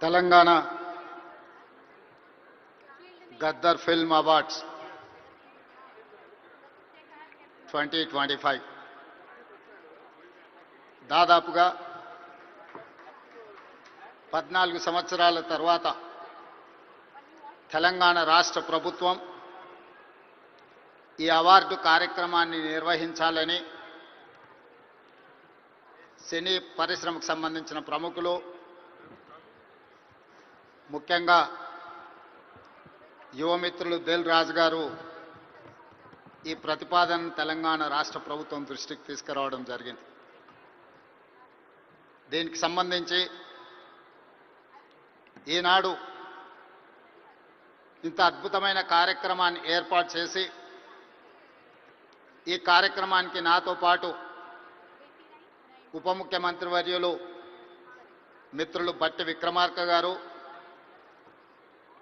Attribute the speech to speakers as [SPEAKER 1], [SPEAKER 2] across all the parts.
[SPEAKER 1] Telangana Gaddar film awards 2025 దాదాపుగా 14 సంవత్సరాల తర్వాత తెలంగాణ రాష్ట్ర ప్రభుత్వం ఈ అవార్డు కార్యక్రమాన్ని నిర్వహించాలని సినీ పరిశ్రమకు సంబంధించిన ప్రముఖులు, ముఖ్యంగా యువమిత్రులు దిల్ రాజు గారు ఈ ప్రతిపాదన తెలంగాణ రాష్ట్ర ప్రభుత్వం దృష్టికి తీసుకురావడం జరిగింది. దీనికి సంబంధించి ఈనాడు ఇంత అద్భుతమైన కార్యక్రమాన్ని ఏర్పాటు చేసి ఈ కార్యక్రమానికి నాతో పాటు ఉప ముఖ్యమంత్రి వర్యులు మిత్రులు బట్టి విక్రమార్క గారు,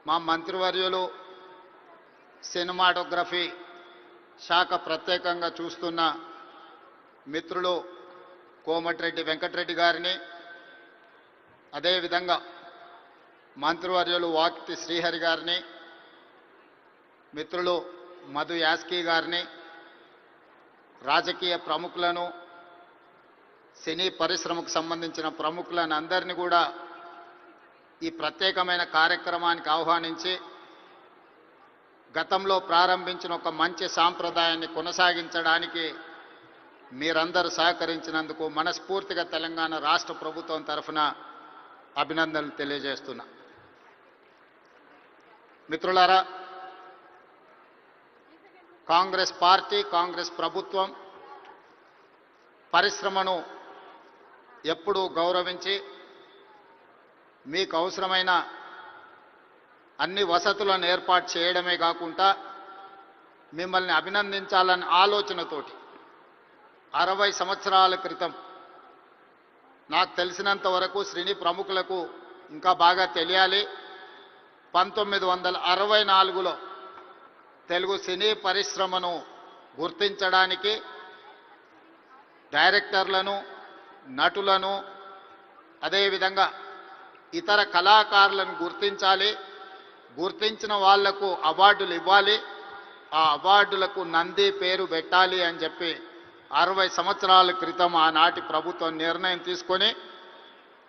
[SPEAKER 1] మా మంత్రివర్యులు సినిమాటోగ్రఫీ శాఖ ప్రత్యేకంగా చూస్తున్న మిత్రులు కోమటిరెడ్డి వెంకటరెడ్డి గారిని, అదేవిధంగా మంత్రివర్యులు వాకిటి శ్రీహరి గారిని, మిత్రులు మధు యాస్కీ గారిని, రాజకీయ ప్రముఖులను, సినీ పరిశ్రమకు సంబంధించిన ప్రముఖులను అందరినీ కూడా ఈ ప్రత్యేకమైన కార్యక్రమానికి ఆహ్వానించి గతంలో ప్రారంభించిన ఒక మంచి సాంప్రదాయాన్ని కొనసాగించడానికి మీరందరూ సహకరించినందుకు మనస్ఫూర్తిగా తెలంగాణ రాష్ట్ర ప్రభుత్వం తరఫున అభినందనలు తెలియజేస్తున్నా. మిత్రులారా, కాంగ్రెస్ పార్టీ, కాంగ్రెస్ ప్రభుత్వం పరిశ్రమను ఎప్పుడూ గౌరవించి మీకు అవసరమైన అన్ని వసతులను ఏర్పాటు చేయడమే కాకుండా మిమ్మల్ని అభినందించాలన్న ఆలోచనతోటి 60 సంవత్సరాల క్రితం, నాకు తెలిసినంత వరకు సినీ ప్రముఖులకు ఇంకా బాగా తెలియాలి, 1964లో తెలుగు సినీ పరిశ్రమను గుర్తించడానికి డైరెక్టర్లను, నటులను, అదేవిధంగా ఇతర కళాకారులను గుర్తించాలి, గుర్తించిన వాళ్లకు అవార్డులు ఇవ్వాలి, ఆ అవార్డులకు నంది పేరు పెట్టాలి అని చెప్పి 60 సంవత్సరాల క్రితం ఆనాటి ప్రభుత్వం నిర్ణయం తీసుకొని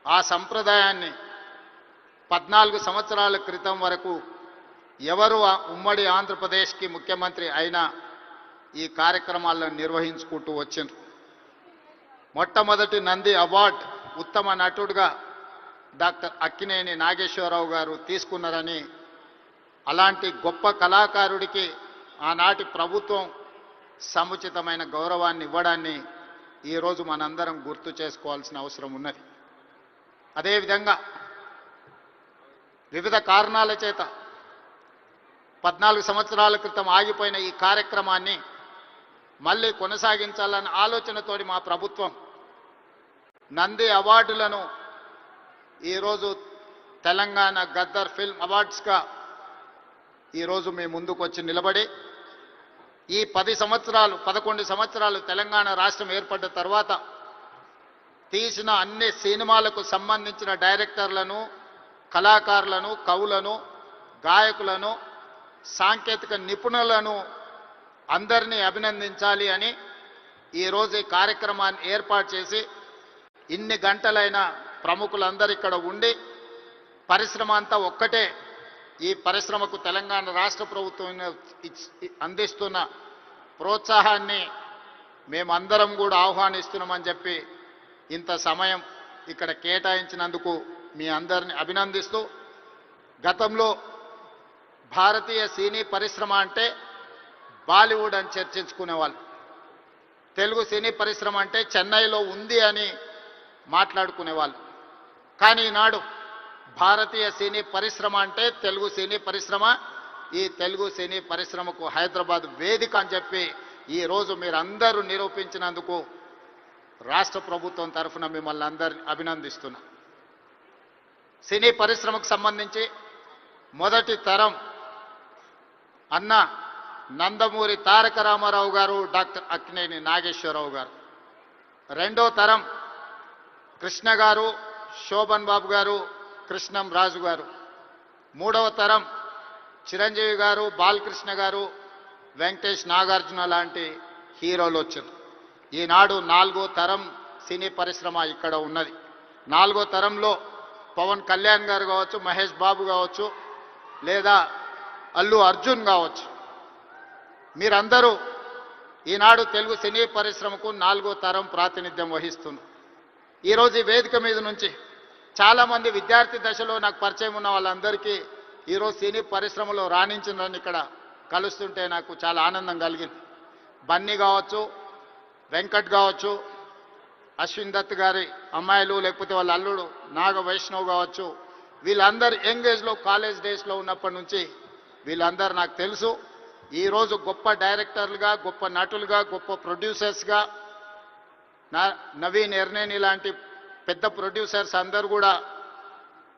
[SPEAKER 1] ఆ సంప్రదాయాన్ని 14 సంవత్సరాల క్రితం వరకు ఎవరు ఉమ్మడి ఆంధ్రప్రదేశ్కి ముఖ్యమంత్రి అయినా ఈ కార్యక్రమాలను నిర్వహించుకుంటూ వచ్చిండ్రు. మొట్టమొదటి నంది అవార్డు ఉత్తమ నటుడుగా డాక్టర్ అక్కినేని నాగేశ్వరరావు గారు తీసుకున్నారని, అలాంటి గొప్ప కళాకారుడికి ఆనాటి ప్రభుత్వం సముచితమైన గౌరవాన్ని ఇవ్వడాన్ని ఈరోజు మనందరం గుర్తు చేసుకోవాల్సిన అవసరం ఉన్నది. అదేవిధంగా వివిధ కారణాల చేత 14 సంవత్సరాల క్రితం ఆగిపోయిన ఈ కార్యక్రమాన్ని మళ్ళీ కొనసాగించాలన్న ఆలోచనతోటి మా ప్రభుత్వం నంది అవార్డులను ఈరోజు తెలంగాణ గద్దర్ ఫిల్మ్ అవార్డ్స్గా ఈరోజు మీ ముందుకు వచ్చి నిలబడి ఈ 11 సంవత్సరాలు తెలంగాణ రాష్ట్రం ఏర్పడ్డ తర్వాత తీసిన అన్ని సినిమాలకు సంబంధించిన డైరెక్టర్లను, కళాకారులను, కవులను, గాయకులను, సాంకేతిక నిపుణులను అందరినీ అభినందించాలి అని ఈరోజు ఈ కార్యక్రమాన్ని ఏర్పాటు చేసి ఇన్ని గంటలైన ప్రముఖులందరూ ఇక్కడ ఉండి పరిశ్రమ అంతా ఒక్కటే, ఈ పరిశ్రమకు తెలంగాణ రాష్ట్ర ప్రభుత్వం అందిస్తున్న ప్రోత్సాహాన్ని మేమందరం కూడా ఆహ్వానిస్తున్నామని చెప్పి ఇంత సమయం ఇక్కడ కేటాయించినందుకు మీ అందరిని అభినందిస్తూ, గతంలో భారతీయ సినీ పరిశ్రమ అంటే బాలీవుడ్ అని చర్చించుకునేవాళ్ళు, తెలుగు సినీ పరిశ్రమ అంటే చెన్నైలో ఉంది అని మాట్లాడుకునేవాళ్ళు. కానీ ఈనాడు భారతీయ సినీ పరిశ్రమ అంటే తెలుగు సినీ పరిశ్రమ, ఈ తెలుగు సినీ పరిశ్రమకు హైదరాబాద్ వేదిక అని చెప్పి ఈరోజు మీరందరూ నిరూపించినందుకు రాష్ట్ర ప్రభుత్వం తరఫున మిమ్మల్ని అందరినీ అభినందిస్తున్నా. సినీ పరిశ్రమకు సంబంధించి మొదటి తరం అన్న నందమూరి తారక రామారావు గారు, డాక్టర్ అక్కినేని నాగేశ్వరరావు గారు. రెండో తరం కృష్ణ గారు, శోభన్ బాబు గారు, కృష్ణం రాజు గారు, మూడవ తరం చిరంజీవి గారు, బాలకృష్ణ గారు, వెంకటేష్, నాగార్జున లాంటి హీరోలు వచ్చారు. ఈనాడు నాలుగో తరం సినీ పరిశ్రమ ఇక్కడ ఉన్నది. నాలుగో తరంలో పవన్ కళ్యాణ్ గారు కావచ్చు, మహేష్ బాబు కావచ్చు, లేదా అల్లు అర్జున్ కావచ్చు. మీరందరూ ఈనాడు తెలుగు సినీ పరిశ్రమకు నాలుగో తరం ప్రాతినిధ్యం వహిస్తున్నారు. ఈరోజు ఈ వేదిక మీద నుంచి చాలామంది విద్యార్థి దశలో నాకు పరిచయం ఉన్న వాళ్ళందరికీ ఈరోజు సినీ పరిశ్రమలో రాణించిందని ఇక్కడ కలుస్తుంటే నాకు చాలా ఆనందం కలిగింది. బన్నీ కావచ్చు, వెంకట్ కావచ్చు, అశ్విన్ దత్ గారి అమ్మాయిలు, లేకపోతే వాళ్ళ అల్లుడు నాగ వైష్ణవ్ కావచ్చు, వీళ్ళందరూ యంగ్ ఏజ్లో కాలేజ్ డేస్లో ఉన్నప్పటి నుంచి వీళ్ళందరూ నాకు తెలుసు. ఈరోజు గొప్ప డైరెక్టర్లుగా, గొప్ప నటులుగా, గొప్ప ప్రొడ్యూసర్స్గా, నవీన్ ఎర్నేని లాంటి పెద్ద ప్రొడ్యూసర్స్ అందరూ కూడా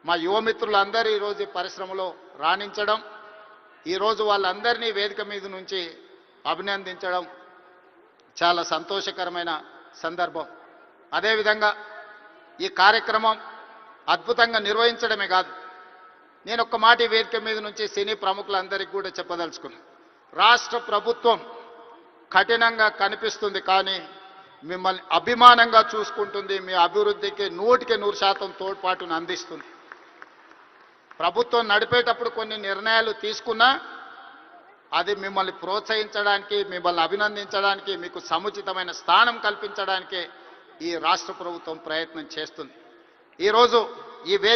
[SPEAKER 1] మా యువమిత్రులందరూ ఈరోజు ఈ పరిశ్రమలో రాణించడం, ఈరోజు వాళ్ళందరినీ వేదిక మీద నుంచి అభినందించడం చాలా సంతోషకరమైన సందర్భం. అదేవిధంగా ఈ కార్యక్రమం అద్భుతంగా నిర్వహించడమే కాదు, నేను ఒక్క మాట ఈ వేదిక మీద నుంచి సినీ ప్రముఖులందరికీ కూడా చెప్పదలుచుకున్నాను. రాష్ట్ర ప్రభుత్వం కఠినంగా కనిపిస్తుంది, కానీ మిమ్మల్ని అభిమానంగా చూసుకుంటుంది, మీ అభివృద్ధికి 100% తోడ్పాటును అందిస్తుంది. ప్రభుత్వం నడిపేటప్పుడు కొన్ని నిర్ణయాలు తీసుకున్నా అది మిమ్మల్ని ప్రోత్సహించడానికి, మిమ్మల్ని అభినందించడానికి, మీకు సముచితమైన స్థానం కల్పించడానికే ఈ రాష్ట్ర ప్రభుత్వం ప్రయత్నం చేస్తుంది. ఈరోజు ఈ వేదిక